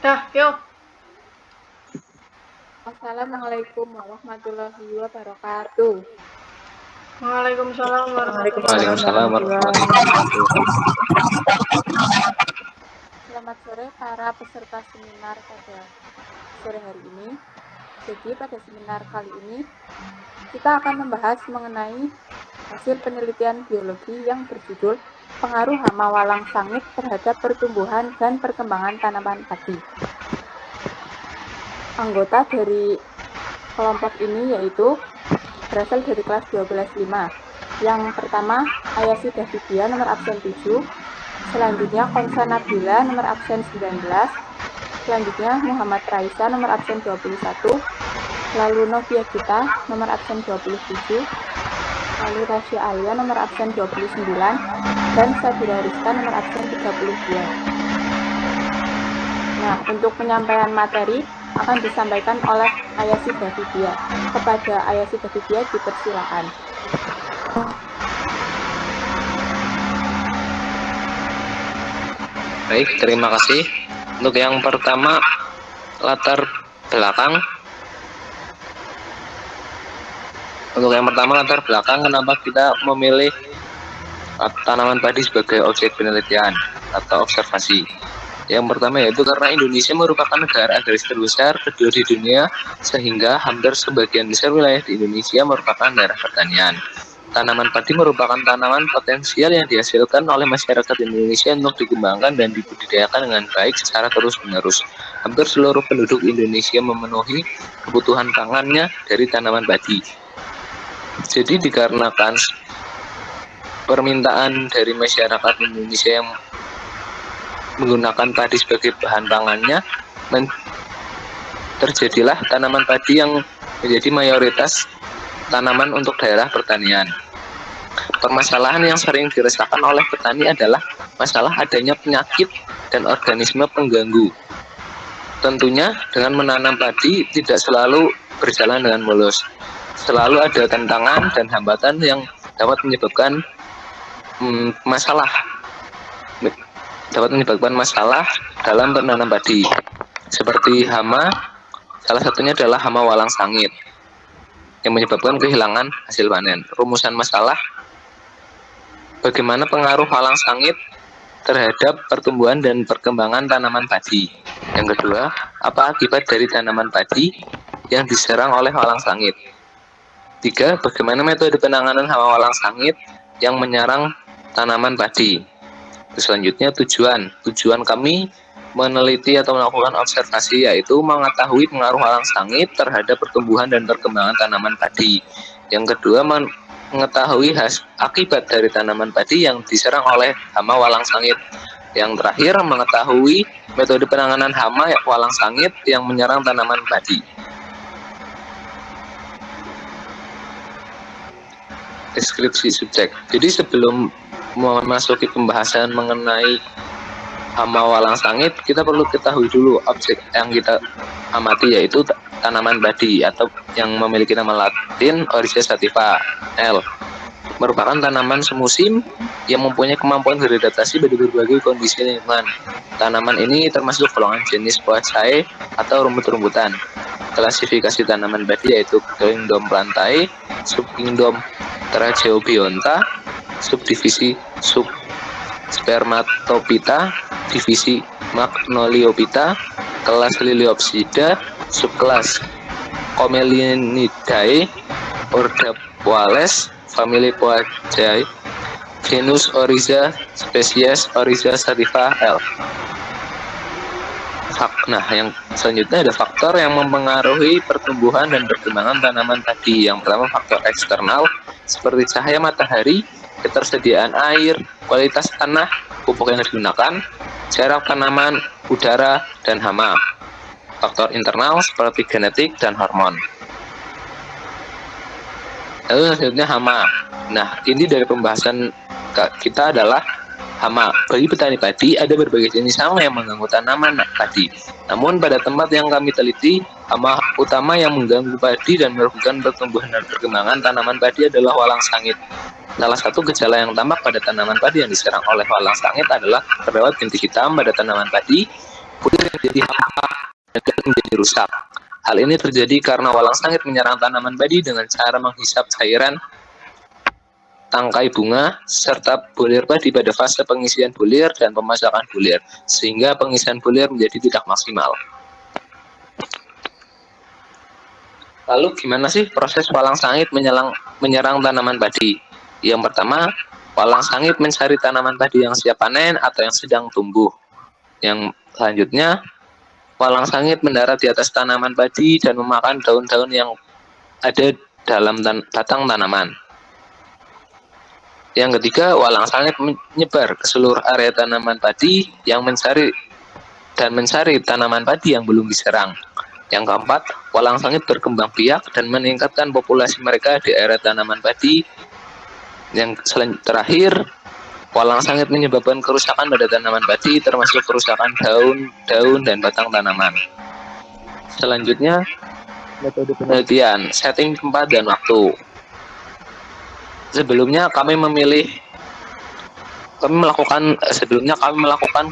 Dah, yuk. Assalamualaikum warahmatullahi wabarakatuh. Waalaikumsalam warahmatullahi Waalaikumsalam wabarakatuh. warahmatullahi wabarakatuh. Selamat sore para peserta seminar pada sore hari ini. Jadi pada seminar kali ini kita akan membahas mengenai hasil penelitian biologi yang berjudul Pengaruh Hama Walang Sangit terhadap Pertumbuhan dan Perkembangan Tanaman Padi. Anggota dari kelompok ini yaitu berasal dari kelas 12.5. Yang pertama, Ayasi Davidia nomor absen 7. Selanjutnya, Konsa Nabila nomor absen 19. Selanjutnya, Muhammad Raisa nomor absen 21. Lalu Novia Gita nomor absen 27. Lalu Rasya Alia nomor absen 29. Dan Sabira Rizka nomor absen 32. Nah, untuk penyampaian materi akan disampaikan oleh Ayasi Davidia. Kepada Ayasi Davidia dipersilakan. Baik, terima kasih. Untuk yang pertama, latar belakang. Kenapa kita memilih tanaman padi sebagai objek penelitian atau observasi. Yang pertama yaitu karena Indonesia merupakan negara agraris terbesar kedua di dunia, sehingga hampir sebagian besar wilayah di Indonesia merupakan daerah pertanian. Tanaman padi merupakan tanaman potensial yang dihasilkan oleh masyarakat Indonesia untuk dikembangkan dan dibudidayakan dengan baik secara terus-menerus. Hampir seluruh penduduk Indonesia memenuhi kebutuhan pangannya dari tanaman padi. Jadi dikarenakan permintaan dari masyarakat Indonesia yang menggunakan padi sebagai bahan pangannya, terjadilah tanaman padi yang menjadi mayoritas tanaman untuk daerah pertanian. Permasalahan yang sering dirasakan oleh petani adalah masalah adanya penyakit dan organisme pengganggu. Tentunya dengan menanam padi tidak selalu berjalan dengan mulus. Selalu ada tantangan dan hambatan yang dapat menyebabkan masalah dalam penanam padi. Seperti hama, salah satunya adalah hama walang sangit yang menyebabkan kehilangan hasil panen. Rumusan masalah: bagaimana pengaruh walang sangit terhadap pertumbuhan dan perkembangan tanaman padi. Yang kedua, apa akibat dari tanaman padi yang diserang oleh walang sangit. 3. Bagaimana metode penanganan hama walang sangit yang menyerang tanaman padi. Selanjutnya, tujuan kami meneliti atau melakukan observasi yaitu mengetahui pengaruh walang sangit terhadap pertumbuhan dan perkembangan tanaman padi. Yang kedua, mengetahui akibat dari tanaman padi yang diserang oleh hama walang sangit. Yang terakhir, mengetahui metode penanganan hama walang sangit yang menyerang tanaman padi. Deskripsi subjek. Jadi sebelum memasuki pembahasan mengenai hama walang sangit, kita perlu ketahui dulu objek yang kita amati, yaitu tanaman padi atau yang memiliki nama Latin Oryza sativa L. Merupakan tanaman semusim yang mempunyai kemampuan beradaptasi pada berbagai kondisi lingkungan. Tanaman ini termasuk golongan jenis Poaceae atau rumput-rumputan. Klasifikasi tanaman padi yaitu Kingdom Plantae, Subkingdom Tracheobionta, subdivisi Spermatophyta, divisi Magnoliophyta, kelas Liliopsida, subkelas Commelinidae, order Poales, famili Poaceae, genus Oryza, spesies Oryza sativa L. Nah, yang selanjutnya ada faktor yang mempengaruhi pertumbuhan dan perkembangan tanaman padi. Yang pertama, faktor eksternal seperti cahaya matahari, ketersediaan air, kualitas tanah, pupuk yang digunakan, jarak tanaman, udara, dan hama. Faktor internal seperti genetik dan hormon. Lalu selanjutnya hama. Nah, ini dari pembahasan kita adalah hama. Bagi petani padi, ada berbagai jenis hama yang mengganggu tanaman padi. Namun pada tempat yang kami teliti, hama utama yang mengganggu padi dan merugikan pertumbuhan dan perkembangan tanaman padi adalah walang sangit. Salah satu gejala yang tampak pada tanaman padi yang diserang oleh walang sangit adalah terdapat bintik hitam pada tanaman padi bulir menjadi hampa dan menjadi rusak. Hal ini terjadi karena walang sangit menyerang tanaman padi dengan cara menghisap cairan tangkai bunga serta bulir padi pada fase pengisian bulir dan pemasakan bulir, sehingga pengisian bulir menjadi tidak maksimal. Lalu gimana sih proses walang sangit menyerang tanaman padi? Yang pertama, walang sangit mencari tanaman padi yang siap panen atau yang sedang tumbuh. Yang selanjutnya, walang sangit mendarat di atas tanaman padi dan memakan daun-daun yang ada dalam batang tanaman. Yang ketiga, walang sangit menyebar ke seluruh area tanaman padi yang mencari tanaman padi yang belum diserang. Yang keempat, walang sangit berkembang biak dan meningkatkan populasi mereka di area tanaman padi. Yang terakhir, walang sangit menyebabkan kerusakan pada tanaman padi, termasuk kerusakan daun dan batang tanaman. Selanjutnya, metode penelitian, setting tempat dan waktu. Sebelumnya kami melakukan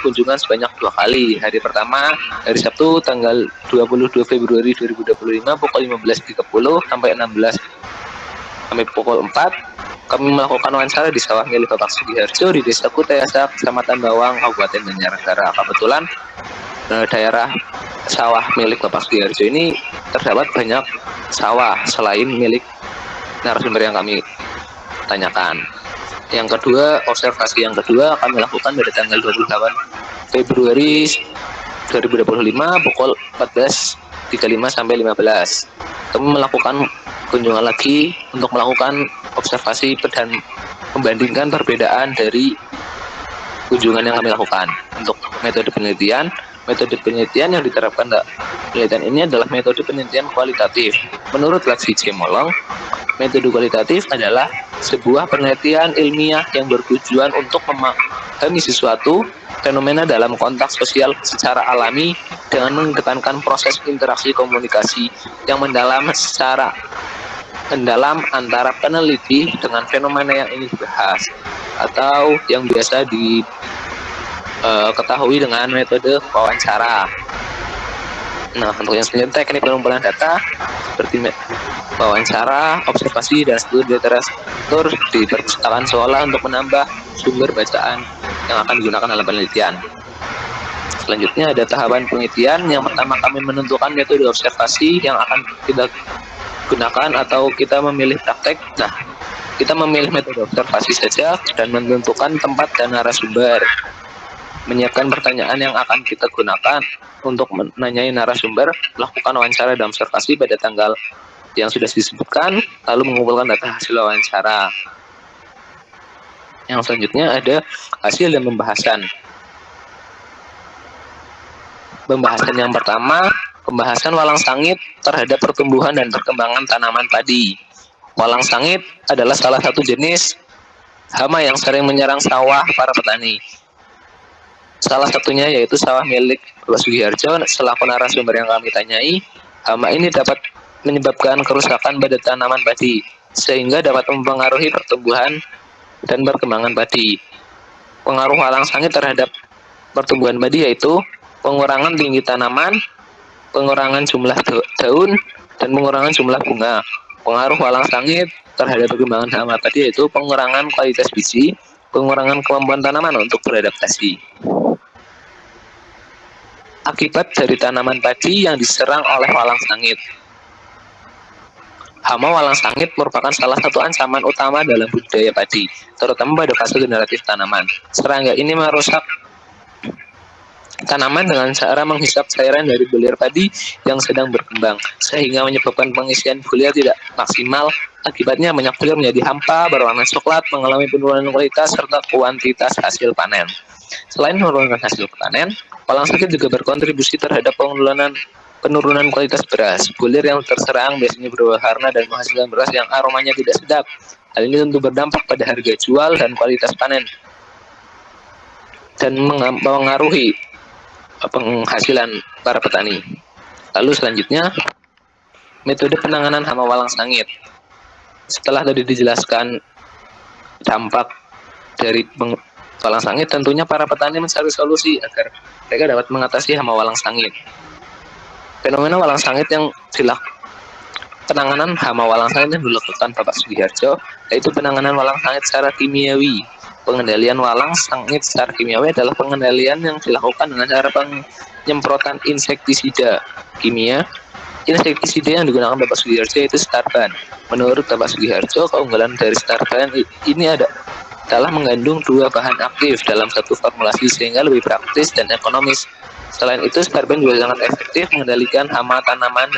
kunjungan sebanyak 2 kali. Hari pertama, hari Sabtu tanggal 22 Februari 2025 pukul 15.30 sampai 16 sampai pukul 4. Kami melakukan wawancara di sawah milik Bapak Sugiharjo di Desa Kutayasa, Kecamatan Bawang, Kabupaten Banjarnegara. Kebetulan daerah sawah milik Bapak Sugiharjo ini terdapat banyak sawah selain milik narasumber yang kami tanyakan. Yang kedua, observasi yang kedua kami lakukan pada tanggal 28 Februari 2025 pukul 14.35 sampai 15. Kami melakukan kunjungan lagi untuk melakukan observasi dan membandingkan perbedaan dari kunjungan yang kami lakukan. Untuk metode penelitian yang diterapkan penelitian ini adalah metode penelitian kualitatif. Menurut Laksmi J. Molong, metode kualitatif adalah sebuah penelitian ilmiah yang bertujuan untuk memahami sesuatu fenomena dalam konteks sosial secara alami dengan mengedepankan proses interaksi komunikasi yang mendalam antara peneliti dengan fenomena yang ingin dibahas, atau yang biasa diketahui dengan metode wawancara. Nah, untuk yang selanjutnya teknik pengumpulan data seperti wawancara, observasi, dan studi literatur di perpustakaan sekolah untuk menambah sumber bacaan yang akan digunakan dalam penelitian. Selanjutnya ada tahapan penelitian. Yang pertama, kami menentukan metode observasi yang akan kita gunakan atau kita memilih praktek. Nah, kita memilih metode observasi saja dan menentukan tempat dan narasumber. Menyiapkan pertanyaan yang akan kita gunakan untuk menanyai narasumber, melakukan wawancara dan observasi pada tanggal yang sudah disebutkan, lalu mengumpulkan data hasil wawancara. Yang selanjutnya ada hasil dan pembahasan. Pembahasan yang pertama, pembahasan walang sangit terhadap pertumbuhan dan perkembangan tanaman padi. Walang sangit adalah salah satu jenis hama yang sering menyerang sawah para petani. Salah satunya yaitu sawah milik Bapak Sugiharjo. Selaku narasumber yang kami tanyai, hama ini dapat menyebabkan kerusakan pada tanaman padi, sehingga dapat mempengaruhi pertumbuhan dan perkembangan padi. Pengaruh walang sangit terhadap pertumbuhan padi yaitu pengurangan tinggi tanaman, pengurangan jumlah daun, dan pengurangan jumlah bunga. Pengaruh walang sangit terhadap perkembangan hama padi yaitu pengurangan kualitas biji, pengurangan kemampuan tanaman untuk beradaptasi. Akibat dari tanaman padi yang diserang oleh walang sangit. Hama walang sangit merupakan salah satu ancaman utama dalam budidaya padi, terutama pada fase generatif tanaman. Serangga ini merusak tanaman dengan cara menghisap cairan dari bulir padi yang sedang berkembang, sehingga menyebabkan pengisian bulir tidak maksimal. Akibatnya banyak bulir menjadi hampa, berwarna coklat, mengalami penurunan kualitas serta kuantitas hasil panen. Selain menurunkan hasil panen, walang sangit juga berkontribusi terhadap penurunan kualitas beras. Bulir yang terserang biasanya berwarna dan menghasilkan beras yang aromanya tidak sedap. Hal ini tentu berdampak pada harga jual dan kualitas panen, dan mengaruhi penghasilan para petani. Lalu selanjutnya, metode penanganan hama walang sangit. Setelah tadi dijelaskan dampak dari walang sangit, tentunya para petani mencari solusi agar mereka dapat mengatasi hama walang sangit. Fenomena walang sangit yang penanganan hama walang sangit yang dilakukan Bapak Sugiharjo yaitu penanganan walang sangit secara kimiawi. Pengendalian walang sangit secara kimiawi adalah pengendalian yang dilakukan dengan cara penyemprotan insektisida kimia. Insektisida yang digunakan Bapak Sugiharjo yaitu Starban. Menurut Bapak Sugiharjo, keunggulan dari Starban ini adalah mengandung dua bahan aktif dalam satu formulasi sehingga lebih praktis dan ekonomis. Selain itu, Starban juga sangat efektif mengendalikan hama tanaman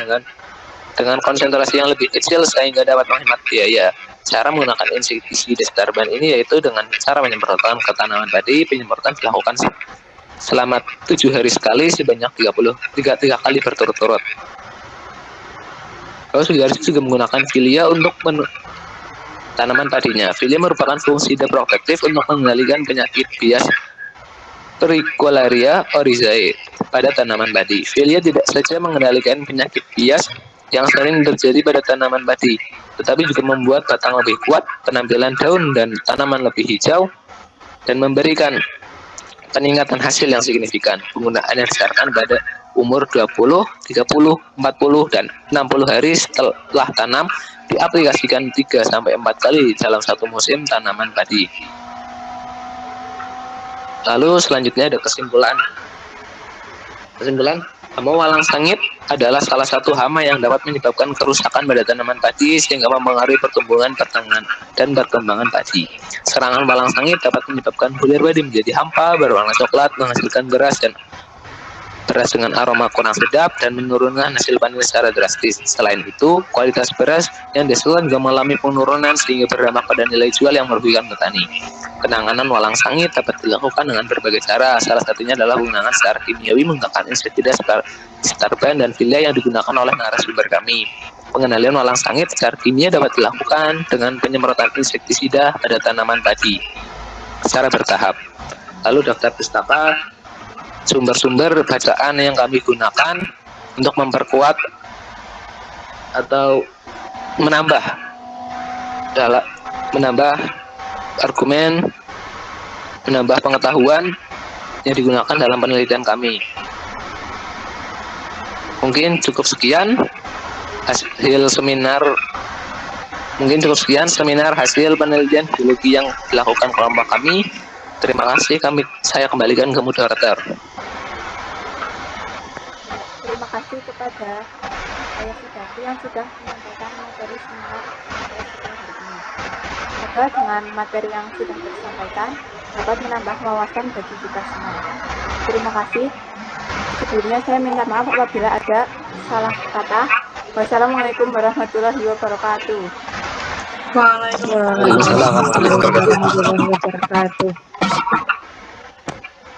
dengan konsentrasi yang lebih kecil sehingga dapat menghemat biaya. Cara menggunakan insektisida Starban ini yaitu dengan cara penyemprotan ke tanaman padi. Penyemprotan dilakukan selama 7 hari sekali sebanyak 3 kali berturut-turut. Bapak Sugiharjo juga menggunakan filia untuk tanaman padinya. Filia merupakan fungsida protektif untuk mengendalikan penyakit bias Tricolaria oryzae pada tanaman padi. Filia tidak saja mengendalikan penyakit bias yang sering terjadi pada tanaman padi, tetapi juga membuat batang lebih kuat, penampilan daun dan tanaman lebih hijau, dan memberikan peningkatan hasil yang signifikan. Penggunaannya disarankan pada umur 20, 30, 40, dan 60 hari setelah tanam, diaplikasikan 3-4 kali dalam satu musim tanaman padi. Lalu selanjutnya ada kesimpulan, hama walang sangit adalah salah satu hama yang dapat menyebabkan kerusakan pada tanaman padi sehingga mempengaruhi pertumbuhan, pertengahan, dan perkembangan padi. Serangan walang sangit dapat menyebabkan bulir padi menjadi hampa, berwarna coklat, menghasilkan beras dengan aroma kurang sedap dan menurunkan hasil panen secara drastis. Selain itu, kualitas beras yang dihasilkan juga mengalami penurunan sehingga berdampak pada nilai jual yang merugikan petani. Penanganan walang sangit dapat dilakukan dengan berbagai cara. Salah satunya adalah penggunaan secara kimiawi menggunakan insektisida Starban dan filia yang digunakan oleh narasumber kami. Pengendalian walang sangit secara kimia dapat dilakukan dengan penyemprotan insektisida pada tanaman padi secara bertahap. Lalu daftar pustaka sumber-sumber bacaan yang kami gunakan untuk memperkuat atau menambah argumen, menambah pengetahuan yang digunakan dalam penelitian kami. Mungkin cukup sekian seminar hasil penelitian biologi yang dilakukan kelompok kami. Terima kasih, saya kembalikan ke moderator. Terima kasih kepada Ayah Sugati yang sudah menyampaikan materi seminar hari ini. Semoga dengan materi yang sudah disampaikan dapat menambah wawasan bagi kita semua. Terima kasih. Sebelumnya saya minta maaf apabila ada salah kata. Wassalamualaikum warahmatullahi wabarakatuh. Waalaikumsalam warahmatullahi wabarakatuh.